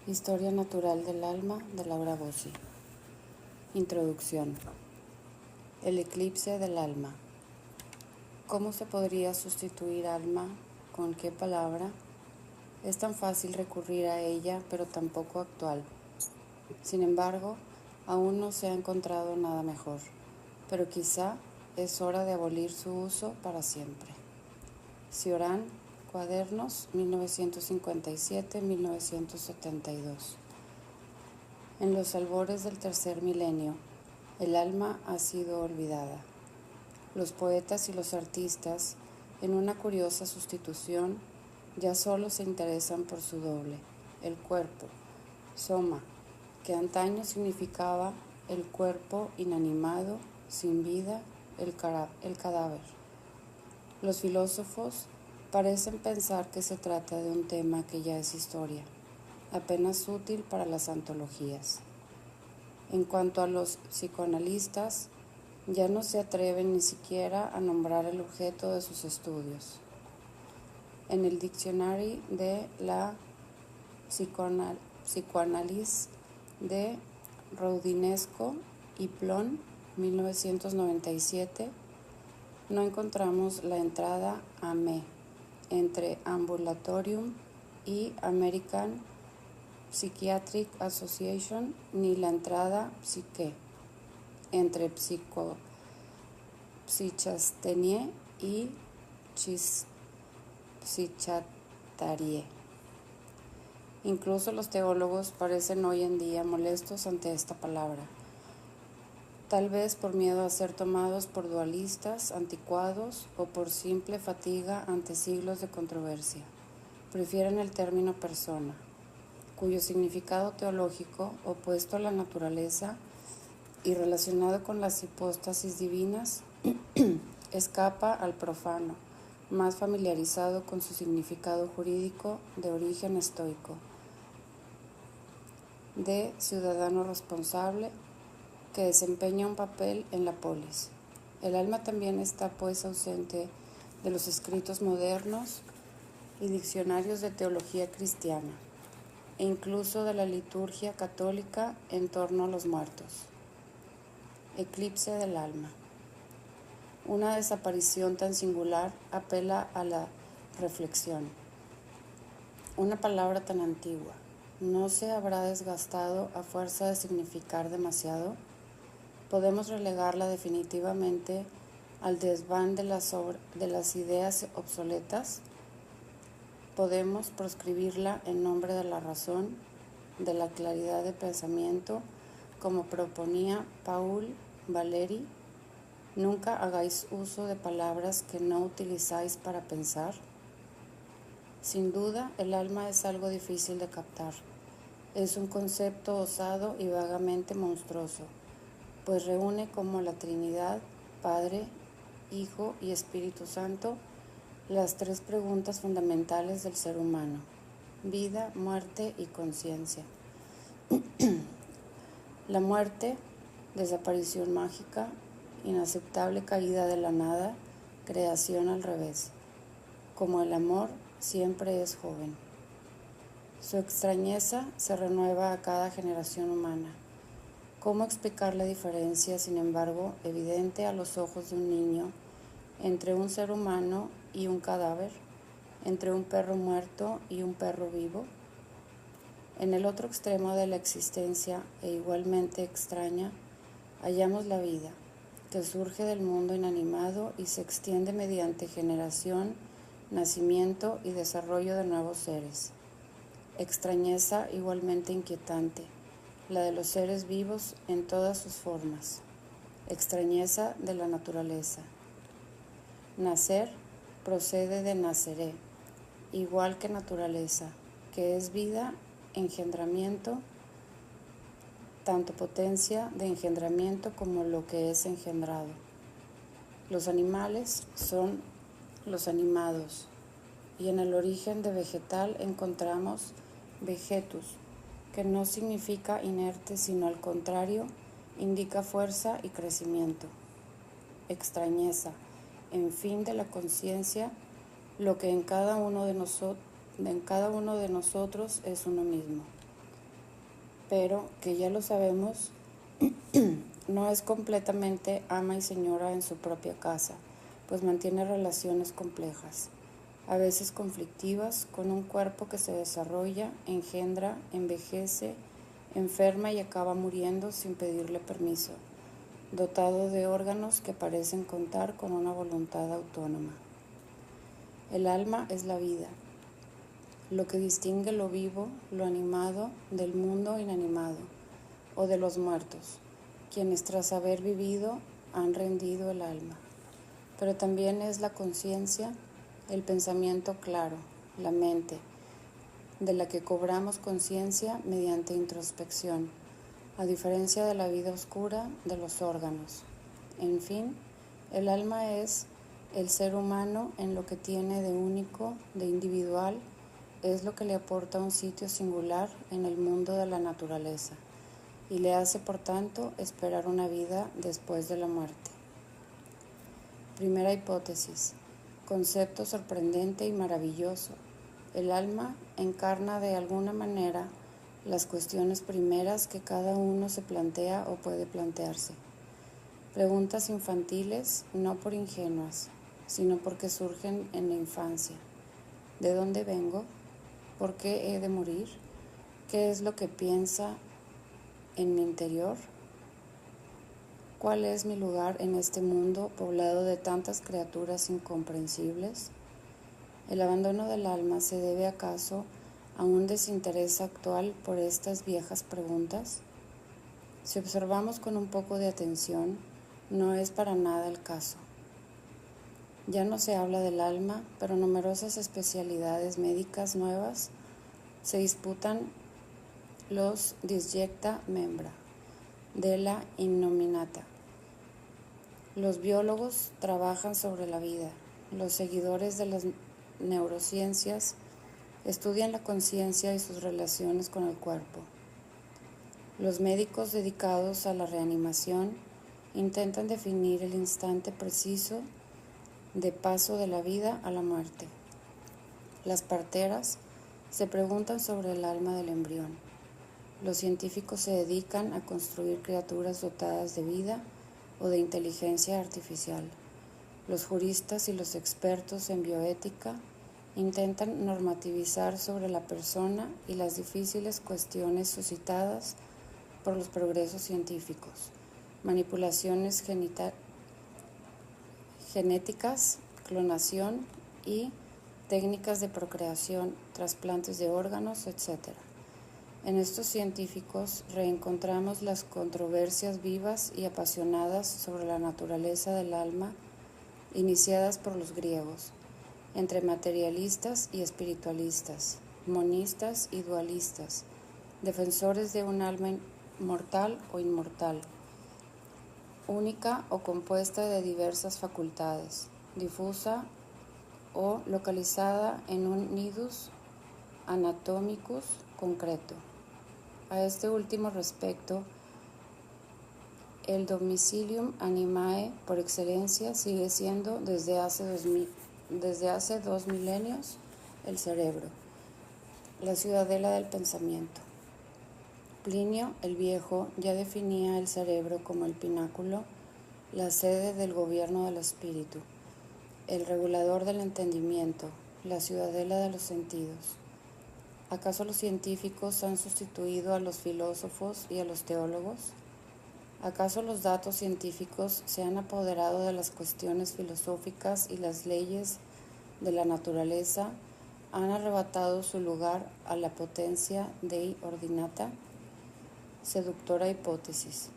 Historia natural del alma de Laura Bossi. Introducción. El eclipse del alma. ¿Cómo se podría sustituir alma? ¿Con qué palabra? Es tan fácil recurrir a ella, pero tan poco actual. Sin embargo, aún no se ha encontrado nada mejor, pero quizá es hora de abolir su uso para siempre. Cioran, Cuadernos, 1957-1972. En los albores del tercer milenio, el alma ha sido olvidada. Los poetas y los artistas, en una curiosa sustitución, ya solo se interesan por su doble, el cuerpo, soma, que antaño significaba el cuerpo inanimado, sin vida, el cadáver. Los filósofos parecen pensar que se trata de un tema que ya es historia, apenas útil para las antologías. En cuanto a los psicoanalistas, ya no se atreven ni siquiera a nombrar el objeto de sus estudios. En el Diccionario de la Psicoanálisis de Roudinesco y Plon, 1997, no encontramos la entrada AME entre Ambulatorium y American Psychiatric Association, ni la entrada Psyche entre Psychasthenie y Psychatarie. Incluso los teólogos parecen hoy en día molestos ante esta palabra, tal vez por miedo a ser tomados por dualistas anticuados o por simple fatiga ante siglos de controversia. Prefieren el término persona, cuyo significado teológico, opuesto a la naturaleza y relacionado con las hipóstasis divinas, escapa al profano, más familiarizado con su significado jurídico de origen estoico, de ciudadano responsable que desempeña un papel en la polis. El alma también está pues ausente de los escritos modernos y diccionarios de teología cristiana, e incluso de la liturgia católica en torno a los muertos. Eclipse del alma. Una desaparición tan singular apela a la reflexión. Una palabra tan antigua, ¿no se habrá desgastado a fuerza de significar demasiado? ¿Podemos relegarla definitivamente al desván de las ideas obsoletas? ¿Podemos proscribirla en nombre de la razón, de la claridad de pensamiento, como proponía Paul Valéry? Nunca hagáis uso de palabras que no utilizáis para pensar. Sin duda, el alma es algo difícil de captar. Es un concepto osado y vagamente monstruoso, pues reúne como la Trinidad, Padre, Hijo y Espíritu Santo, las tres preguntas fundamentales del ser humano: vida, muerte y conciencia. La muerte, desaparición mágica, inaceptable caída de la nada, creación al revés. Como el amor, siempre es joven. Su extrañeza se renueva a cada generación humana. ¿Cómo explicar la diferencia, sin embargo, evidente a los ojos de un niño, entre un ser humano y un cadáver, entre un perro muerto y un perro vivo? En el otro extremo de la existencia, e igualmente extraña, hallamos la vida, que surge del mundo inanimado y se extiende mediante generación, nacimiento y desarrollo de nuevos seres. Extrañeza igualmente inquietante, la de los seres vivos en todas sus formas. Extrañeza de la naturaleza. Nacer procede de naceré, igual que naturaleza, que es vida, engendramiento, tanto potencia de engendramiento como lo que es engendrado. Los animales son los animados, y en el origen de vegetal encontramos vegetus, que no significa inerte, sino al contrario, indica fuerza y crecimiento. Extrañeza, en fin, de la conciencia, lo que en cada uno de nosotros es uno mismo. pero que ya lo sabemos, no es completamente ama y señora en su propia casa, pues mantiene relaciones complejas, a veces conflictivas, con un cuerpo que se desarrolla, engendra, envejece, enferma y acaba muriendo sin pedirle permiso, dotado de órganos que parecen contar con una voluntad autónoma. El alma es la vida, lo que distingue lo vivo, lo animado, del mundo inanimado, o de los muertos, quienes tras haber vivido han rendido el alma. Pero también es la conciencia, el pensamiento claro, la mente, de la que cobramos conciencia mediante introspección, a diferencia de la vida oscura de los órganos. En fin, el alma es el ser humano en lo que tiene de único, de individual, es lo que le aporta un sitio singular en el mundo de la naturaleza y le hace, por tanto, esperar una vida después de la muerte. Primera hipótesis. Concepto sorprendente y maravilloso. El alma encarna de alguna manera las cuestiones primeras que cada uno se plantea o puede plantearse. Preguntas infantiles, no por ingenuas, sino porque surgen en la infancia. ¿De dónde vengo? ¿Por qué he de morir? ¿Qué es lo que piensa en mi interior? ¿Cuál es mi lugar en este mundo poblado de tantas criaturas incomprensibles? ¿El abandono del alma se debe acaso a un desinterés actual por estas viejas preguntas? Si observamos con un poco de atención, no es para nada el caso. Ya no se habla del alma, pero numerosas especialidades médicas nuevas se disputan los disjecta membra de la innominata. Los biólogos trabajan sobre la vida, los seguidores de las neurociencias estudian la conciencia y sus relaciones con el cuerpo. Los médicos dedicados a la reanimación intentan definir el instante preciso de paso de la vida a la muerte. Las parteras se preguntan sobre el alma del embrión. Los científicos se dedican a construir criaturas dotadas de vida o de inteligencia artificial. Los juristas y los expertos en bioética intentan normativizar sobre la persona y las difíciles cuestiones suscitadas por los progresos científicos, manipulaciones genéticas, clonación y técnicas de procreación, trasplantes de órganos, etc. En estos científicos reencontramos las controversias vivas y apasionadas sobre la naturaleza del alma iniciadas por los griegos, entre materialistas y espiritualistas, monistas y dualistas, defensores de un alma mortal o inmortal, única o compuesta de diversas facultades, difusa o localizada en un nidus anatomicus concreto. A este último respecto, el domicilium animae por excelencia sigue siendo desde hace 2 milenios el cerebro, la ciudadela del pensamiento. Plinio el Viejo ya definía el cerebro como el pináculo, la sede del gobierno del espíritu, el regulador del entendimiento, la ciudadela de los sentidos. ¿Acaso los científicos han sustituido a los filósofos y a los teólogos? ¿Acaso los datos científicos se han apoderado de las cuestiones filosóficas y las leyes de la naturaleza han arrebatado su lugar a la potencia Dei ordinata? Seductora hipótesis.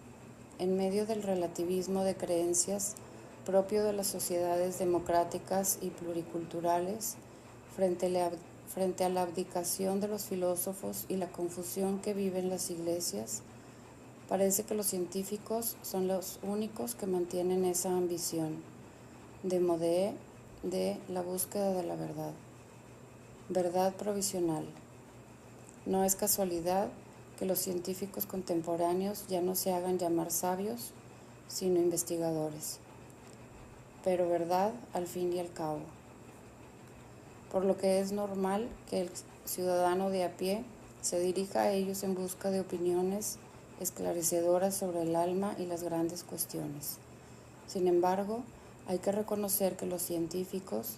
En medio del relativismo de creencias propio de las sociedades democráticas y pluriculturales, frente a la abdicación de los filósofos y la confusión que viven las iglesias, parece que los científicos son los únicos que mantienen esa ambición de la búsqueda de la verdad. Verdad provisional. No es casualidad que los científicos contemporáneos ya no se hagan llamar sabios, sino investigadores. Pero verdad al fin y al cabo. Por lo que es normal que el ciudadano de a pie se dirija a ellos en busca de opiniones esclarecedoras sobre el alma y las grandes cuestiones. Sin embargo, hay que reconocer que los científicos,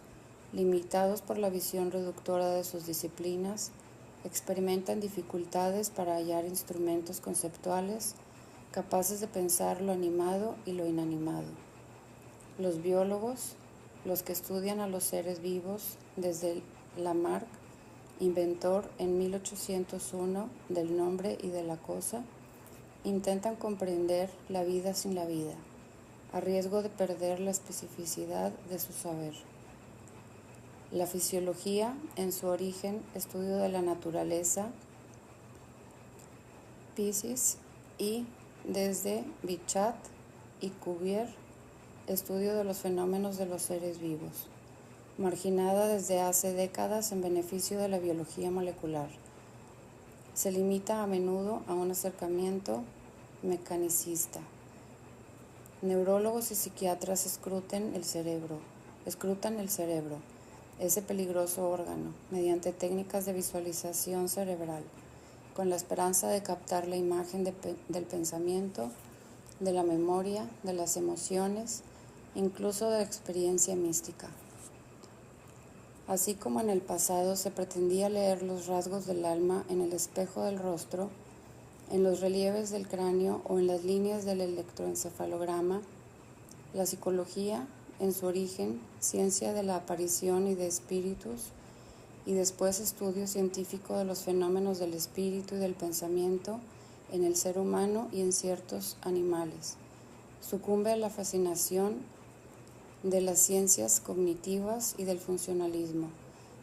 limitados por la visión reductora de sus disciplinas, experimentan dificultades para hallar instrumentos conceptuales capaces de pensar lo animado y lo inanimado. Los biólogos, los que estudian a los seres vivos desde Lamarck, inventor en 1801 del nombre y de la cosa, intentan comprender la vida sin la vida, a riesgo de perder la especificidad de su saber. La fisiología, en su origen, estudio de la naturaleza, Piscis, y desde Bichat y Cuvier, estudio de los fenómenos de los seres vivos, marginada desde hace décadas en beneficio de la biología molecular. Se limita a menudo a un acercamiento mecanicista. Neurólogos y psiquiatras escrutan el cerebro, ese peligroso órgano, mediante técnicas de visualización cerebral, con la esperanza de captar la imagen del pensamiento, de la memoria, de las emociones, incluso de la experiencia mística. Así como en el pasado se pretendía leer los rasgos del alma en el espejo del rostro, en los relieves del cráneo o en las líneas del electroencefalograma, la psicología, en su origen, ciencia de la aparición y de espíritus, y después estudio científico de los fenómenos del espíritu y del pensamiento en el ser humano y en ciertos animales, sucumbe a la fascinación de las ciencias cognitivas y del funcionalismo,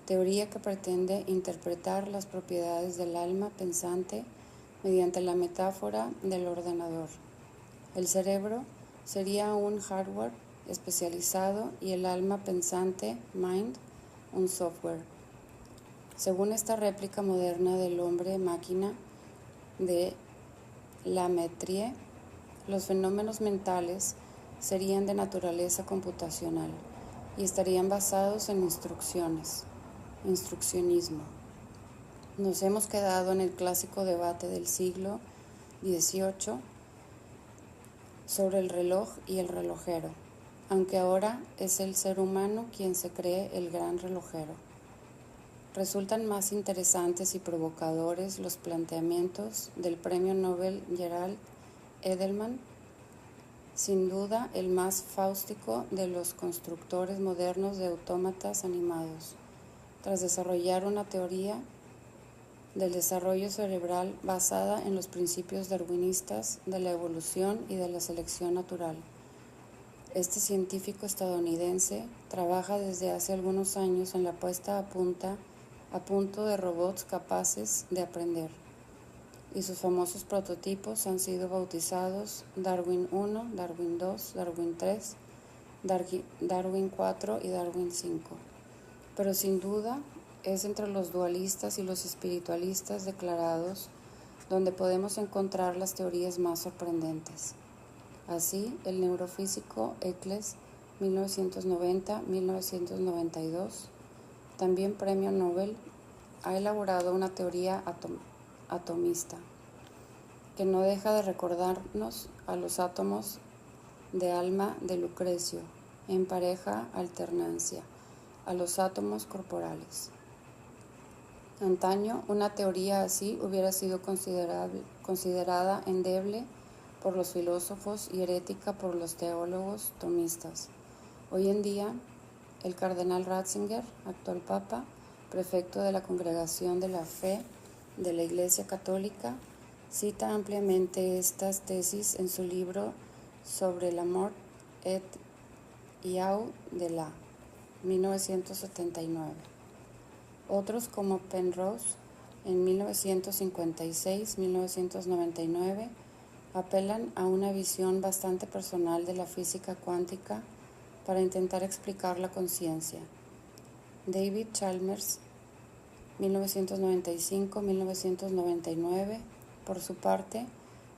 teoría que pretende interpretar las propiedades del alma pensante mediante la metáfora del ordenador. El cerebro sería un hardware especializado y el alma pensante, mind, un software. Según esta réplica moderna del hombre-máquina de Lamettrie, los fenómenos mentales serían de naturaleza computacional y estarían basados en instruccionismo. Nos hemos quedado en el clásico debate del siglo XVIII sobre el reloj y el relojero, aunque ahora es el ser humano quien se cree el gran relojero. Resultan más interesantes y provocadores los planteamientos del premio Nobel Gerald Edelman, sin duda el más fáustico de los constructores modernos de autómatas animados, tras desarrollar una teoría del desarrollo cerebral basada en los principios darwinistas de la evolución y de la selección natural. Este científico estadounidense trabaja desde hace algunos años en la puesta a punto de robots capaces de aprender, y sus famosos prototipos han sido bautizados Darwin 1, Darwin 2, Darwin 3, Darwin 4 y Darwin 5. Pero sin duda es entre los dualistas y los espiritualistas declarados donde podemos encontrar las teorías más sorprendentes. Así, el neurofísico Eccles, 1990-1992, también premio Nobel, ha elaborado una teoría atomista que no deja de recordarnos a los átomos de alma de Lucrecio en pareja alternancia a los átomos corporales. Antaño, una teoría así hubiera sido considerada endeble por los filósofos y herética por los teólogos tomistas. Hoy en día, el cardenal Ratzinger, actual papa, prefecto de la Congregación de la Fe de la Iglesia Católica, cita ampliamente estas tesis en su libro sobre la mort et au-delà, 1979. Otros como Penrose, en 1956-1999, apelan a una visión bastante personal de la física cuántica para intentar explicar la conciencia. David Chalmers, 1995-1999, por su parte,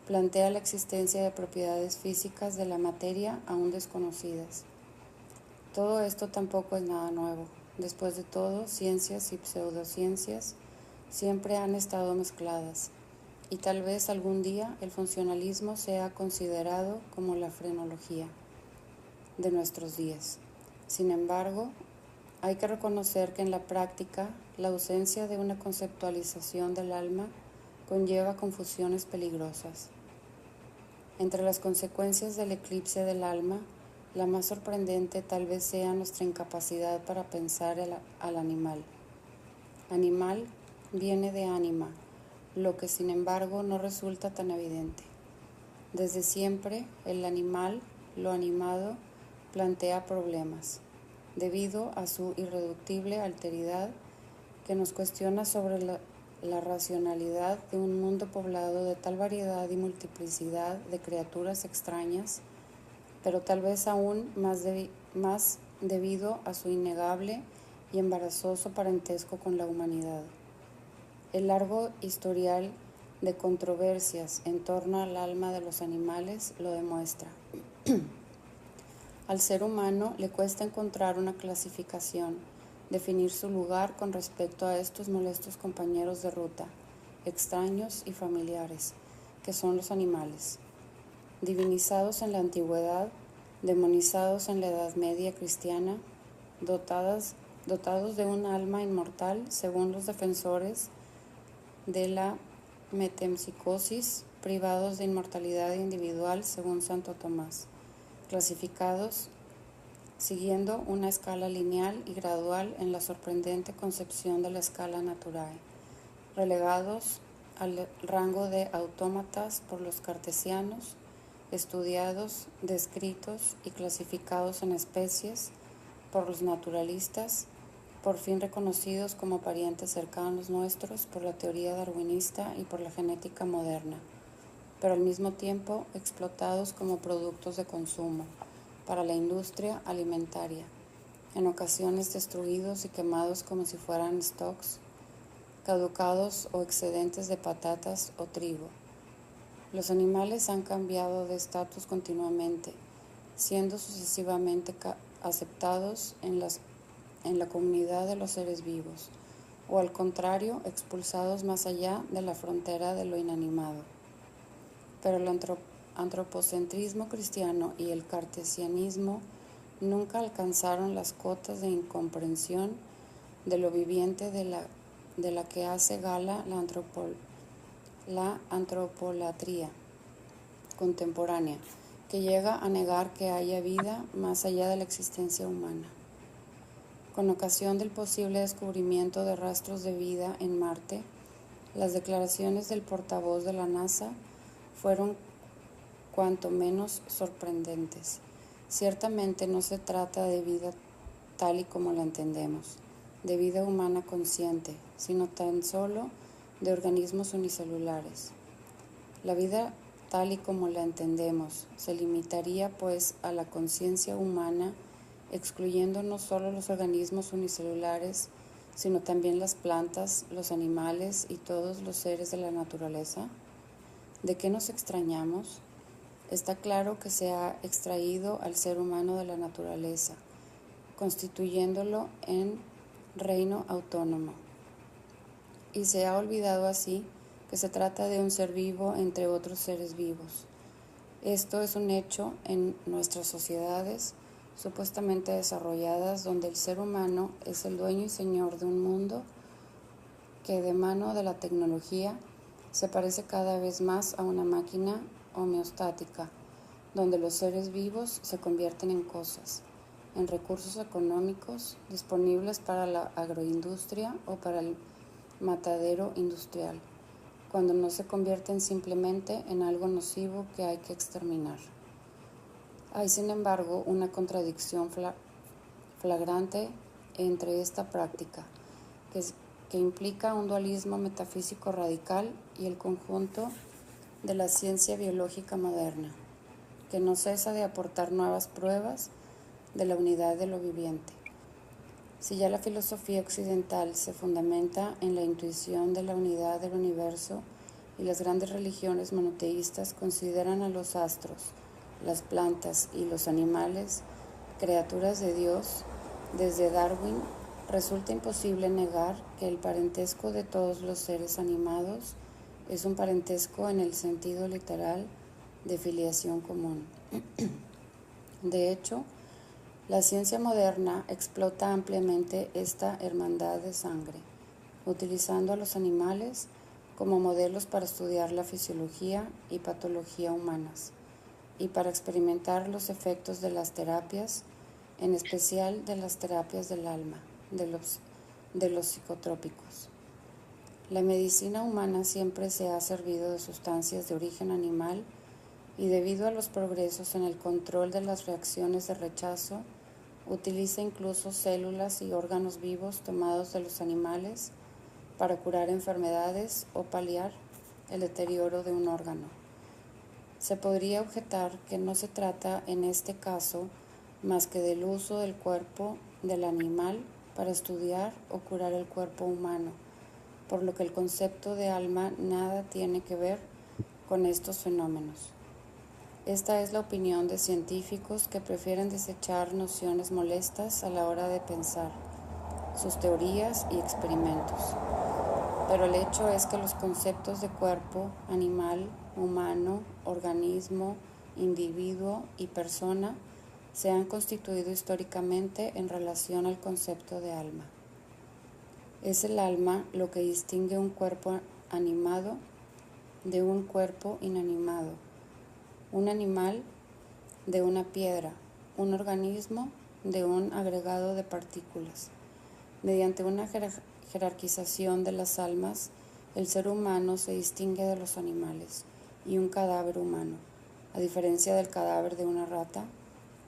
plantea la existencia de propiedades físicas de la materia aún desconocidas. Todo esto tampoco es nada nuevo. Después de todo, ciencias y pseudociencias siempre han estado mezcladas, y tal vez algún día el funcionalismo sea considerado como la frenología de nuestros días. Sin embargo, hay que reconocer que en la práctica la ausencia de una conceptualización del alma conlleva confusiones peligrosas. Entre las consecuencias del eclipse del alma, la más sorprendente tal vez sea nuestra incapacidad para pensar al animal. Animal viene de ánima, lo que sin embargo no resulta tan evidente. Desde siempre, el animal, lo animado, plantea problemas, debido a su irreductible alteridad que nos cuestiona sobre la racionalidad de un mundo poblado de tal variedad y multiplicidad de criaturas extrañas, pero tal vez aún más debido a su innegable y embarazoso parentesco con la humanidad. El largo historial de controversias en torno al alma de los animales lo demuestra. Al ser humano le cuesta encontrar una clasificación, definir su lugar con respecto a estos molestos compañeros de ruta, extraños y familiares, que son los animales. Divinizados en la antigüedad, demonizados en la Edad Media cristiana, dotados de un alma inmortal según los defensores de la metempsicosis, privados de inmortalidad individual según Santo Tomás, clasificados siguiendo una escala lineal y gradual en la sorprendente concepción de la escala naturae, relegados al rango de autómatas por los cartesianos, estudiados, descritos y clasificados en especies por los naturalistas, por fin reconocidos como parientes cercanos nuestros por la teoría darwinista y por la genética moderna, pero al mismo tiempo explotados como productos de consumo para la industria alimentaria, en ocasiones destruidos y quemados como si fueran stocks, caducados o excedentes de patatas o trigo. Los animales han cambiado de estatus continuamente, siendo sucesivamente aceptados en la comunidad de los seres vivos, o al contrario, expulsados más allá de la frontera de lo inanimado. Pero el antropocentrismo cristiano y el cartesianismo nunca alcanzaron las cotas de incomprensión de lo viviente de la que hace gala la antropolatría contemporánea, que llega a negar que haya vida más allá de la existencia humana. Con ocasión del posible descubrimiento de rastros de vida en Marte, las declaraciones del portavoz de la NASA fueron cuanto menos sorprendentes. Ciertamente no se trata de vida tal y como la entendemos, de vida humana consciente, sino tan solo de organismos unicelulares. La vida tal y como la entendemos se limitaría pues a la conciencia humana, excluyendo no solo los organismos unicelulares, sino también las plantas, los animales y todos los seres de la naturaleza. ¿De qué nos extrañamos? Está claro que se ha extraído al ser humano de la naturaleza, constituyéndolo en reino autónomo. Y se ha olvidado así que se trata de un ser vivo entre otros seres vivos. Esto es un hecho en nuestras sociedades supuestamente desarrolladas, donde el ser humano es el dueño y señor de un mundo que de mano de la tecnología se parece cada vez más a una máquina homeostática, donde los seres vivos se convierten en cosas, en recursos económicos disponibles para la agroindustria o para el matadero industrial, cuando no se convierten simplemente en algo nocivo que hay que exterminar. Hay, sin embargo, una contradicción flagrante entre esta práctica, que implica un dualismo metafísico radical, y el conjunto de la ciencia biológica moderna, que no cesa de aportar nuevas pruebas de la unidad de lo viviente. Si ya la filosofía occidental se fundamenta en la intuición de la unidad del universo y las grandes religiones monoteístas consideran a los astros, las plantas y los animales criaturas de Dios, desde Darwin resulta imposible negar que el parentesco de todos los seres animados es un parentesco en el sentido literal de filiación común. De hecho, la ciencia moderna explota ampliamente esta hermandad de sangre, utilizando a los animales como modelos para estudiar la fisiología y patología humanas y para experimentar los efectos de las terapias, en especial de las terapias del alma, de los psicotrópicos. La medicina humana siempre se ha servido de sustancias de origen animal y debido a los progresos en el control de las reacciones de rechazo, utiliza incluso células y órganos vivos tomados de los animales para curar enfermedades o paliar el deterioro de un órgano. Se podría objetar que no se trata en este caso más que del uso del cuerpo del animal para estudiar o curar el cuerpo humano, por lo que el concepto de alma nada tiene que ver con estos fenómenos. Esta es la opinión de científicos que prefieren desechar nociones molestas a la hora de pensar, sus teorías y experimentos. Pero el hecho es que los conceptos de cuerpo, animal, humano, organismo, individuo y persona se han constituido históricamente en relación al concepto de alma. Es el alma lo que distingue un cuerpo animado de un cuerpo inanimado, un animal de una piedra, un organismo de un agregado de partículas. Mediante una jerarquización de las almas, el ser humano se distingue de los animales y un cadáver humano, a diferencia del cadáver de una rata,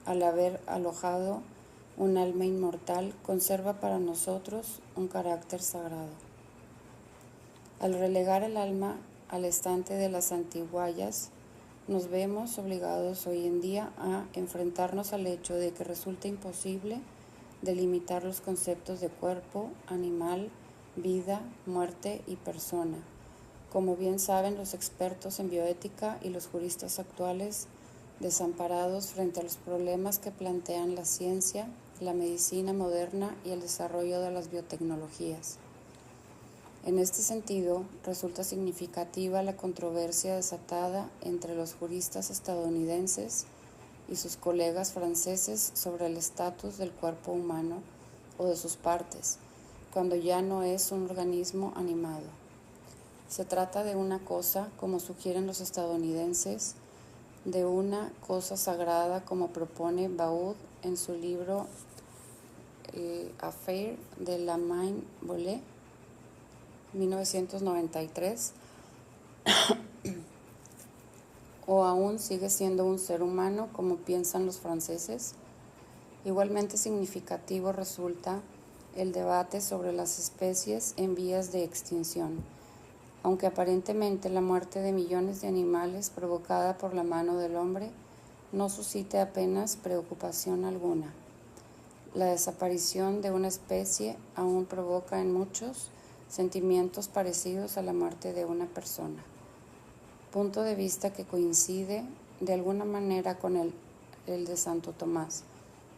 al haber alojado un alma inmortal, conserva para nosotros un carácter sagrado. Al relegar el alma al estante de las antiguallas, nos vemos obligados hoy en día a enfrentarnos al hecho de que resulta imposible delimitar los conceptos de cuerpo, animal, vida, muerte y persona. Como bien saben los expertos en bioética y los juristas actuales, desamparados frente a los problemas que plantean la ciencia, la medicina moderna y el desarrollo de las biotecnologías. En este sentido, resulta significativa la controversia desatada entre los juristas estadounidenses y sus colegas franceses sobre el estatus del cuerpo humano o de sus partes, cuando ya no es un organismo animado. Se trata de una cosa, como sugieren los estadounidenses, de una cosa sagrada, como propone Baud en su libro Affaire de la Main Volée, 1993, o aún sigue siendo un ser humano, como piensan los franceses. Igualmente significativo resulta el debate sobre las especies en vías de extinción, aunque aparentemente la muerte de millones de animales provocada por la mano del hombre no suscite apenas preocupación alguna. La desaparición de una especie aún provoca en muchos sentimientos parecidos a la muerte de una persona, punto de vista que coincide de alguna manera con el de Santo Tomás,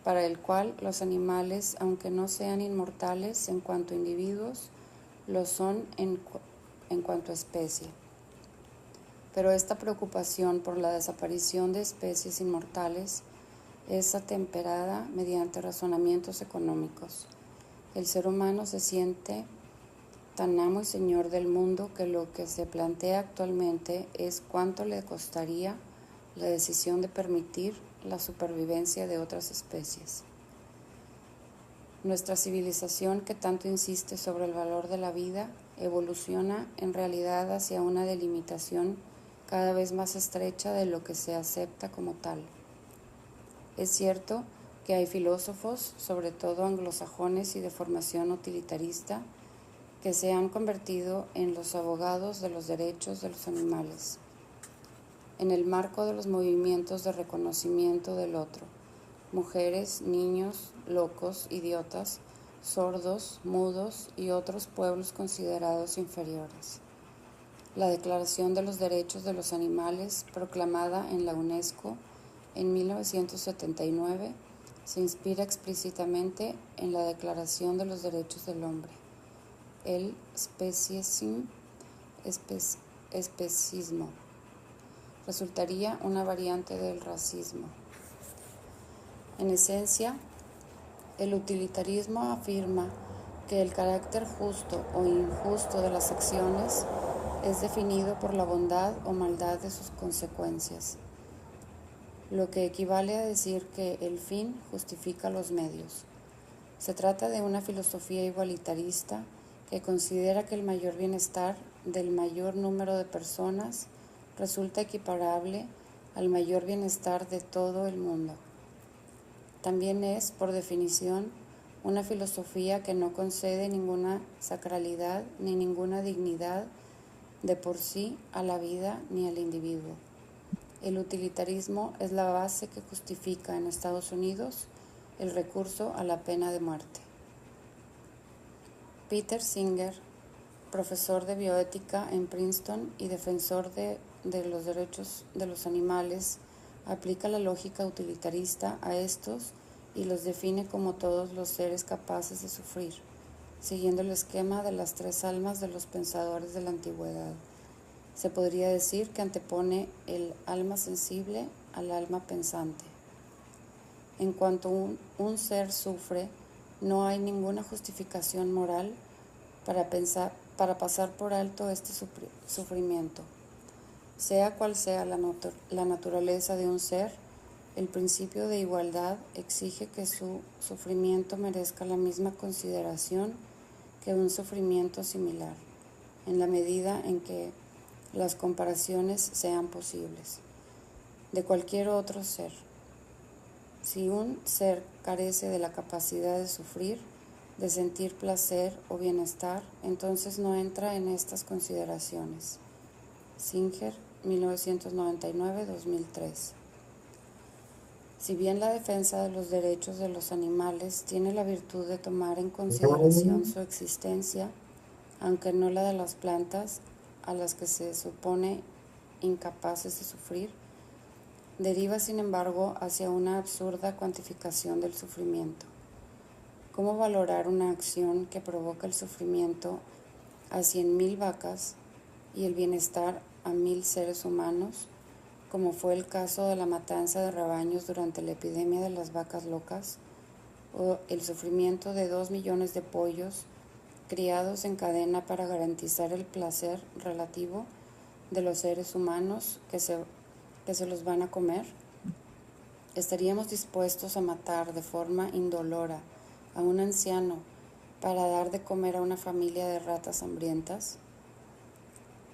para el cual los animales, aunque no sean inmortales en cuanto a individuos, lo son en cuanto a especie. Pero esta preocupación por la desaparición de especies inmortales es atemperada mediante razonamientos económicos. El ser humano se siente tan amo y señor del mundo que lo que se plantea actualmente es cuánto le costaría la decisión de permitir la supervivencia de otras especies. Nuestra civilización, que tanto insiste sobre el valor de la vida, evoluciona en realidad hacia una delimitación cada vez más estrecha de lo que se acepta como tal. Es cierto que hay filósofos, sobre todo anglosajones y de formación utilitarista, que se han convertido en los abogados de los derechos de los animales, en el marco de los movimientos de reconocimiento del otro, mujeres, niños, locos, idiotas, sordos, mudos y otros pueblos considerados inferiores. La Declaración de los Derechos de los Animales, proclamada en la UNESCO en 1979, Se inspira explícitamente en la Declaración de los Derechos del Hombre, el especismo. Resultaría una variante del racismo. En esencia, el utilitarismo afirma que el carácter justo o injusto de las acciones es definido por la bondad o maldad de sus consecuencias, lo que equivale a decir que el fin justifica los medios. Se trata de una filosofía igualitarista que considera que el mayor bienestar del mayor número de personas resulta equiparable al mayor bienestar de todo el mundo. También es, por definición, una filosofía que no concede ninguna sacralidad ni ninguna dignidad de por sí a la vida ni al individuo. El utilitarismo es la base que justifica en Estados Unidos el recurso a la pena de muerte. Peter Singer, profesor de bioética en Princeton y defensor de los derechos de los animales, aplica la lógica utilitarista a estos y los define como todos los seres capaces de sufrir, siguiendo el esquema de las tres almas de los pensadores de la antigüedad. Se podría decir que antepone el alma sensible al alma pensante. En cuanto un ser sufre, no hay ninguna justificación moral para pasar por alto este sufrimiento. Sea cual sea la naturaleza de un ser, el principio de igualdad exige que su sufrimiento merezca la misma consideración que un sufrimiento similar, en la medida en que las comparaciones sean posibles, de cualquier otro ser. Si un ser carece de la capacidad de sufrir, de sentir placer o bienestar, entonces no entra en estas consideraciones. Singer, 1999-2003. Si bien la defensa de los derechos de los animales tiene la virtud de tomar en consideración su existencia, aunque no la de las plantas, a las que se supone incapaces de sufrir, deriva sin embargo hacia una absurda cuantificación del sufrimiento. ¿Cómo valorar una acción que provoca el sufrimiento a 100,000 vacas y el bienestar a 1,000 seres humanos, como fue el caso de la matanza de rebaños durante la epidemia de las vacas locas, o el sufrimiento de 2 millones de pollos criados en cadena para garantizar el placer relativo de los seres humanos que se los van a comer? ¿Estaríamos dispuestos a matar de forma indolora a un anciano para dar de comer a una familia de ratas hambrientas?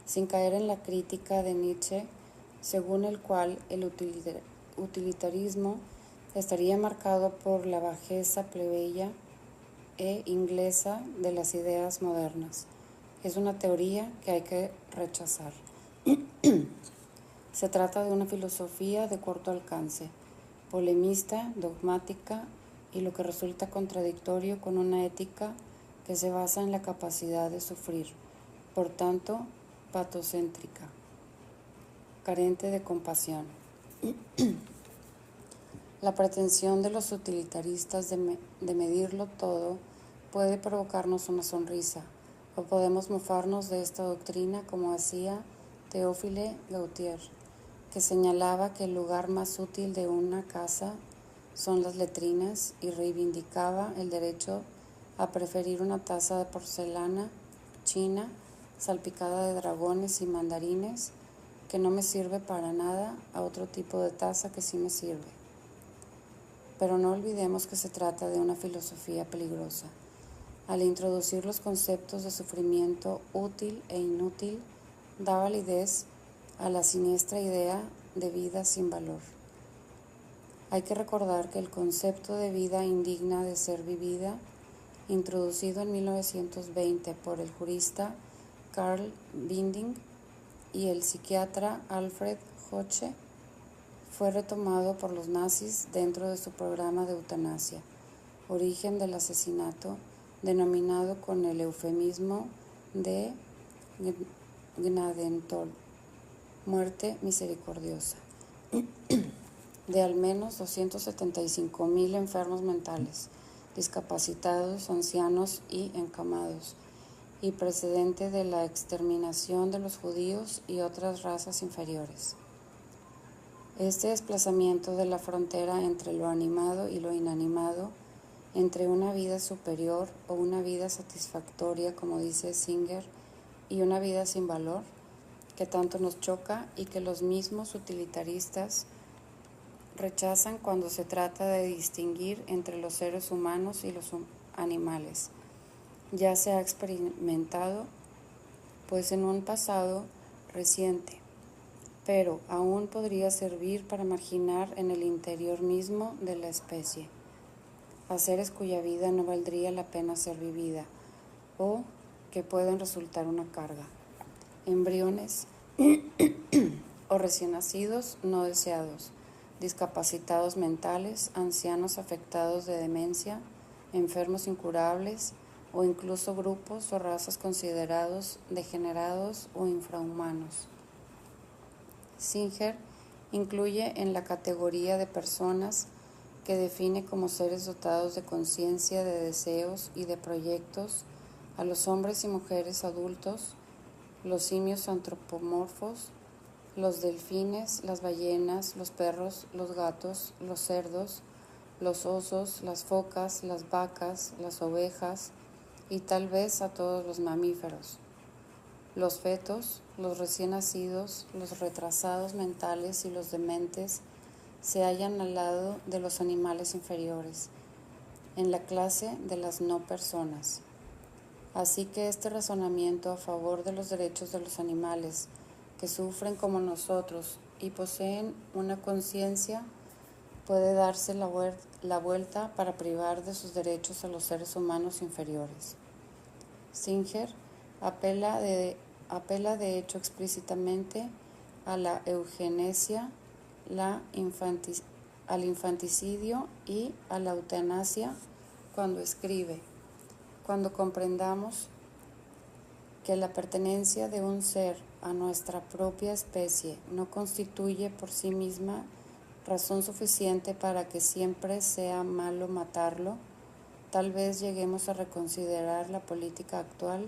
Sin caer en la crítica de Nietzsche, según el cual el utilitarismo estaría marcado por la bajeza plebeya e inglesa de las ideas modernas. Es una teoría que hay que rechazar. Se trata de una filosofía de corto alcance, polemista, dogmática y lo que resulta contradictorio con una ética que se basa en la capacidad de sufrir, por tanto, patocéntrica, carente de compasión. La pretensión de los utilitaristas de medirlo todo puede provocarnos una sonrisa, o podemos mofarnos de esta doctrina como hacía Théophile Gautier, que señalaba que el lugar más útil de una casa son las letrinas y reivindicaba el derecho a preferir una taza de porcelana china salpicada de dragones y mandarines que no me sirve para nada a otro tipo de taza que sí me sirve. Pero no olvidemos que se trata de una filosofía peligrosa. Al introducir los conceptos de sufrimiento útil e inútil, da validez a la siniestra idea de vida sin valor. Hay que recordar que el concepto de vida indigna de ser vivida, introducido en 1920 por el jurista Karl Binding y el psiquiatra Alfred Hoche, fue retomado por los nazis dentro de su programa de eutanasia, origen del asesinato, denominado con el eufemismo de Gnadenthal, muerte misericordiosa. de al menos 275,000 enfermos mentales, discapacitados, ancianos y encamados, y precedente de la exterminación de los judíos y otras razas inferiores. Este desplazamiento de la frontera entre lo animado y lo inanimado, entre una vida superior o una vida satisfactoria, como dice Singer, y una vida sin valor, que tanto nos choca y que los mismos utilitaristas rechazan cuando se trata de distinguir entre los seres humanos y los animales. Ya se ha experimentado, pues en un pasado reciente, pero aún podría servir para marginar en el interior mismo de la especie a seres cuya vida no valdría la pena ser vivida o que pueden resultar una carga, embriones o recién nacidos no deseados, discapacitados mentales, ancianos afectados de demencia, enfermos incurables o incluso grupos o razas considerados degenerados o infrahumanos. Singer incluye en la categoría de personas que define como seres dotados de conciencia, de deseos y de proyectos a los hombres y mujeres adultos, los simios antropomorfos, los delfines, las ballenas, los perros, los gatos, los cerdos, los osos, las focas, las vacas, las ovejas y tal vez a todos los mamíferos. Los fetos, los recién nacidos, los retrasados mentales y los dementes se hallan al lado de los animales inferiores, en la clase de las no personas. Así que este razonamiento a favor de los derechos de los animales, que sufren como nosotros y poseen una conciencia, puede darse la vuelta para privar de sus derechos a los seres humanos inferiores. Singer apela de hecho explícitamente a la eugenesia, al infanticidio y a la eutanasia cuando escribe: cuando comprendamos que la pertenencia de un ser a nuestra propia especie no constituye por sí misma razón suficiente para que siempre sea malo matarlo, tal vez lleguemos a reconsiderar la política actual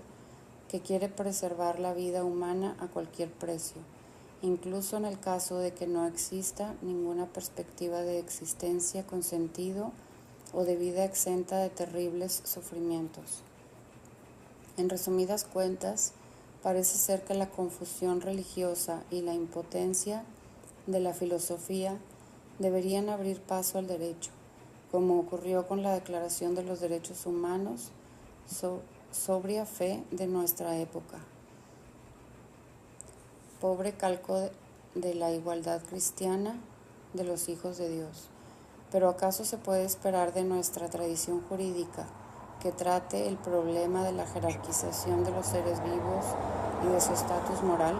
que quiere preservar la vida humana a cualquier precio, incluso en el caso de que no exista ninguna perspectiva de existencia con sentido o de vida exenta de terribles sufrimientos. En resumidas cuentas, parece ser que la confusión religiosa y la impotencia de la filosofía deberían abrir paso al derecho, como ocurrió con la Declaración de los Derechos Humanos, sobria fe de nuestra época. Pobre calco de la igualdad cristiana de los hijos de Dios. Pero ¿acaso se puede esperar de nuestra tradición jurídica que trate el problema de la jerarquización de los seres vivos y de su estatus moral?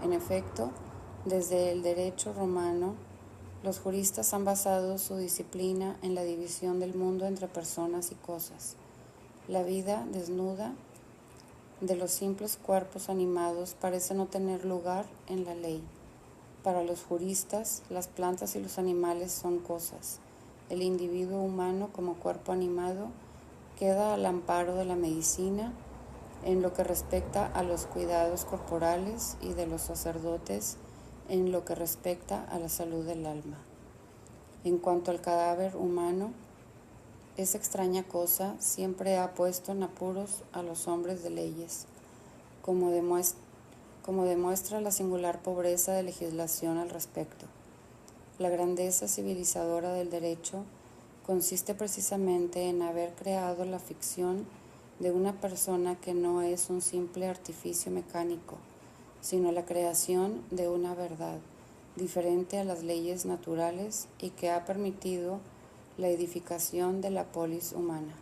En efecto, desde el derecho romano, los juristas han basado su disciplina en la división del mundo entre personas y cosas. La vida desnuda de los simples cuerpos animados parece no tener lugar en la ley. Para los juristas, las plantas y los animales son cosas. El individuo humano como cuerpo animado queda al amparo de la medicina en lo que respecta a los cuidados corporales y de los sacerdotes en lo que respecta a la salud del alma. En cuanto al cadáver humano, esa extraña cosa siempre ha puesto en apuros a los hombres de leyes, como demuestra la singular pobreza de legislación al respecto. La grandeza civilizadora del derecho consiste precisamente en haber creado la ficción de una persona que no es un simple artificio mecánico, sino la creación de una verdad diferente a las leyes naturales y que ha permitido la edificación de la polis humana.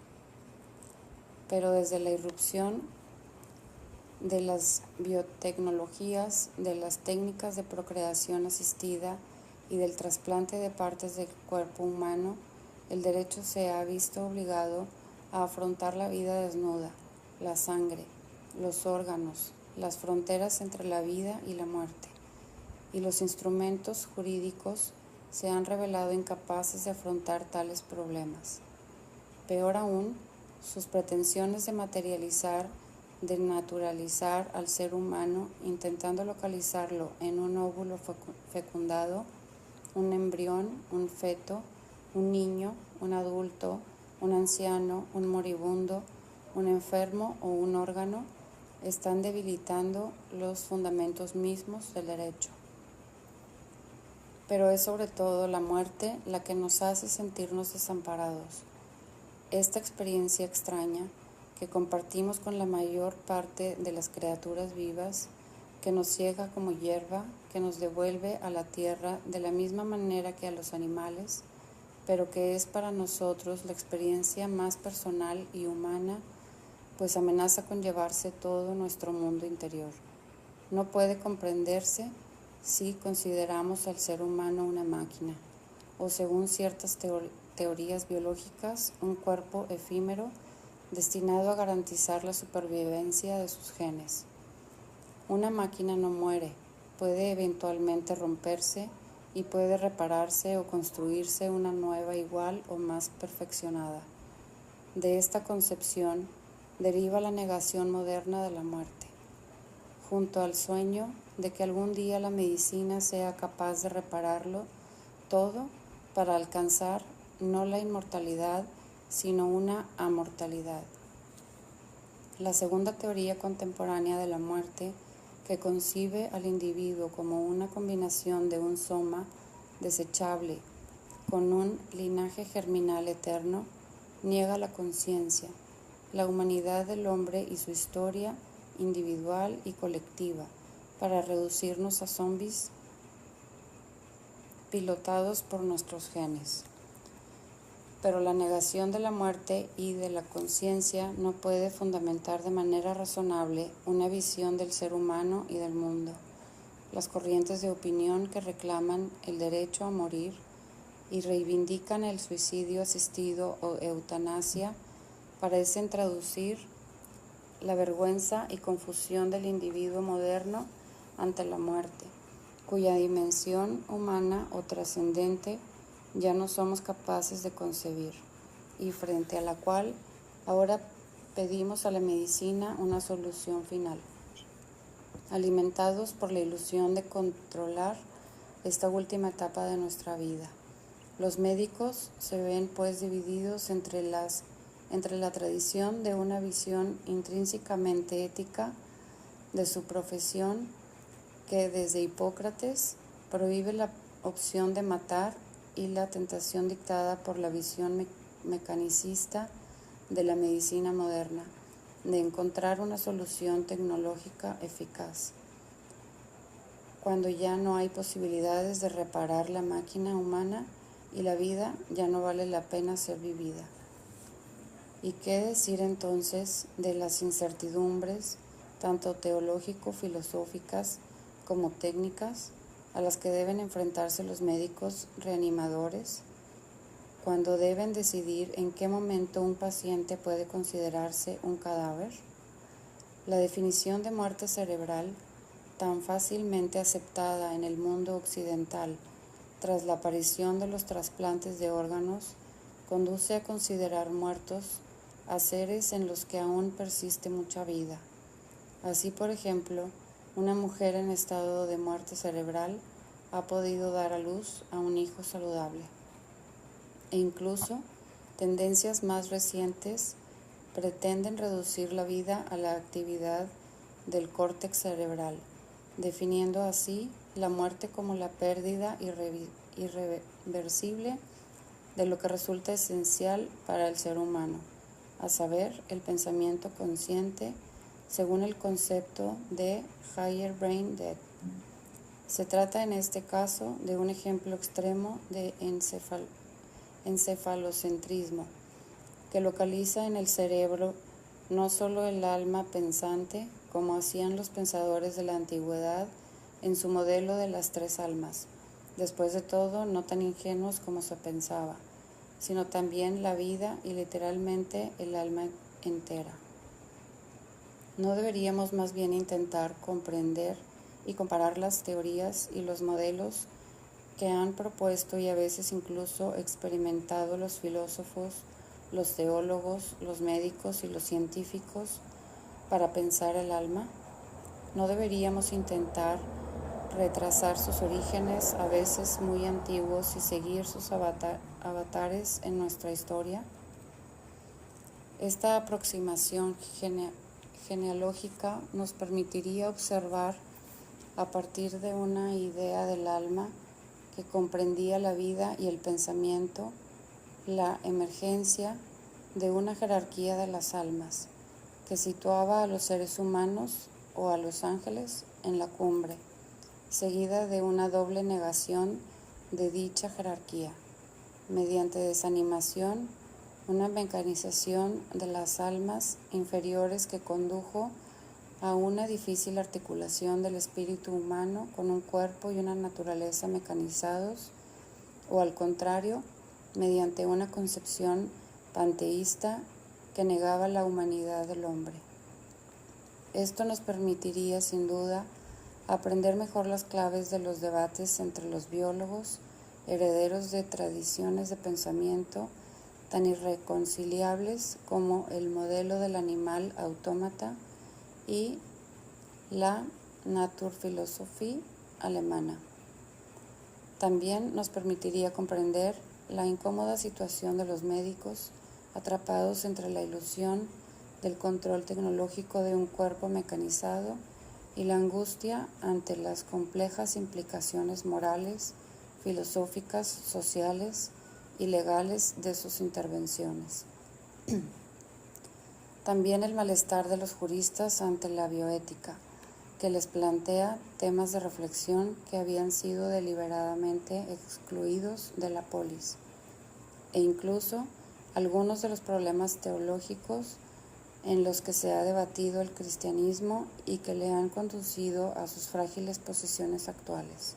Pero desde la irrupción de las biotecnologías, de las técnicas de procreación asistida y del trasplante de partes del cuerpo humano, el derecho se ha visto obligado a afrontar la vida desnuda, la sangre, los órganos, las fronteras entre la vida y la muerte, y los instrumentos jurídicos se han revelado incapaces de afrontar tales problemas. Peor aún, sus pretensiones de materializar, de naturalizar al ser humano, intentando localizarlo en un óvulo fecundado, un embrión, un feto, un niño, un adulto, un anciano, un moribundo, un enfermo o un órgano, están debilitando los fundamentos mismos del derecho. Pero es sobre todo la muerte la que nos hace sentirnos desamparados. Esta experiencia extraña que compartimos con la mayor parte de las criaturas vivas, que nos ciega como hierba, que nos devuelve a la tierra de la misma manera que a los animales, pero que es para nosotros la experiencia más personal y humana, pues amenaza con llevarse todo nuestro mundo interior. No puede comprenderse si consideramos al ser humano una máquina, o según ciertas teorías biológicas, un cuerpo efímero destinado a garantizar la supervivencia de sus genes. Una máquina no muere, puede eventualmente romperse y puede repararse o construirse una nueva igual o más perfeccionada. De esta concepción deriva la negación moderna de la muerte, junto al sueño de que algún día la medicina sea capaz de repararlo todo para alcanzar no la inmortalidad, sino una amortalidad. La segunda teoría contemporánea de la muerte, que concibe al individuo como una combinación de un soma desechable con un linaje germinal eterno, niega la conciencia, la humanidad del hombre y su historia individual y colectiva, para reducirnos a zombies pilotados por nuestros genes. Pero la negación de la muerte y de la conciencia no puede fundamentar de manera razonable una visión del ser humano y del mundo. Las corrientes de opinión que reclaman el derecho a morir y reivindican el suicidio asistido o eutanasia parecen traducir la vergüenza y confusión del individuo moderno ante la muerte, cuya dimensión humana o trascendente ya no somos capaces de concebir, y frente a la cual ahora pedimos a la medicina una solución final. Alimentados por la ilusión de controlar esta última etapa de nuestra vida, los médicos se ven pues divididos entre la tradición de una visión intrínsecamente ética de su profesión, que desde Hipócrates prohíbe la opción de matar, y la tentación dictada por la visión mecanicista de la medicina moderna, de encontrar una solución tecnológica eficaz, cuando ya no hay posibilidades de reparar la máquina humana y la vida ya no vale la pena ser vivida. ¿Y qué decir entonces de las incertidumbres, tanto teológico-filosóficas como técnicas, a las que deben enfrentarse los médicos reanimadores cuando deben decidir en qué momento un paciente puede considerarse un cadáver? La definición de muerte cerebral, tan fácilmente aceptada en el mundo occidental tras la aparición de los trasplantes de órganos, conduce a considerar muertos a seres en los que aún persiste mucha vida. Así, por ejemplo, una mujer en estado de muerte cerebral ha podido dar a luz a un hijo saludable. E incluso tendencias más recientes pretenden reducir la vida a la actividad del córtex cerebral, definiendo así la muerte como la pérdida irreversible de lo que resulta esencial para el ser humano, a saber, el pensamiento consciente, según el concepto de Higher Brain Death. Se trata en este caso de un ejemplo extremo de encefalocentrismo, que localiza en el cerebro no solo el alma pensante, como hacían los pensadores de la antigüedad en su modelo de las tres almas, después de todo no tan ingenuos como se pensaba, sino también la vida y literalmente el alma entera. ¿No deberíamos más bien intentar comprender y comparar las teorías y los modelos que han propuesto y a veces incluso experimentado los filósofos, los teólogos, los médicos y los científicos para pensar el alma? ¿No deberíamos intentar retrasar sus orígenes, a veces muy antiguos, y seguir sus avatares en nuestra historia? Esta aproximación genealógica nos permitiría observar a partir de una idea del alma que comprendía la vida y el pensamiento, la emergencia de una jerarquía de las almas que situaba a los seres humanos o a los ángeles en la cumbre, seguida de una doble negación de dicha jerarquía, mediante desanimación, una mecanización de las almas inferiores que condujo a una difícil articulación del espíritu humano con un cuerpo y una naturaleza mecanizados, o al contrario, mediante una concepción panteísta que negaba la humanidad del hombre. Esto nos permitiría, sin duda, aprender mejor las claves de los debates entre los biólogos, herederos de tradiciones de pensamiento tan irreconciliables como el modelo del animal autómata y la Naturphilosophie alemana. También nos permitiría comprender la incómoda situación de los médicos atrapados entre la ilusión del control tecnológico de un cuerpo mecanizado y la angustia ante las complejas implicaciones morales, filosóficas, sociales y legales de sus intervenciones. También el malestar de los juristas ante la bioética, que les plantea temas de reflexión que habían sido deliberadamente excluidos de la polis, e incluso algunos de los problemas teológicos en los que se ha debatido el cristianismo y que le han conducido a sus frágiles posiciones actuales.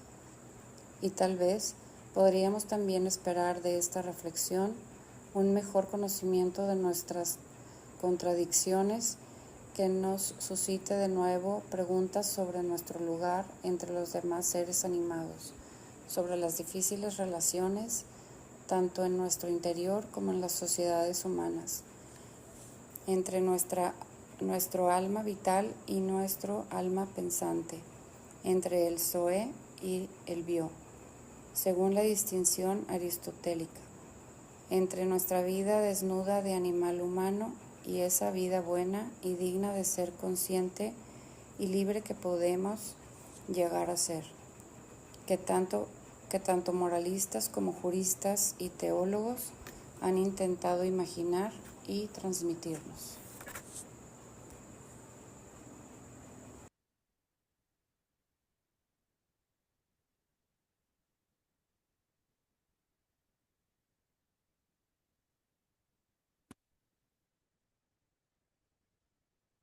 Y tal vez podríamos también esperar de esta reflexión un mejor conocimiento de nuestras contradicciones que nos suscite de nuevo preguntas sobre nuestro lugar entre los demás seres animados, sobre las difíciles relaciones tanto en nuestro interior como en las sociedades humanas, entre nuestro alma vital y nuestro alma pensante, entre el zoe y el bio, según la distinción aristotélica, entre nuestra vida desnuda de animal humano y esa vida buena y digna de ser consciente y libre que podemos llegar a ser, que tanto moralistas como juristas y teólogos han intentado imaginar y transmitirnos.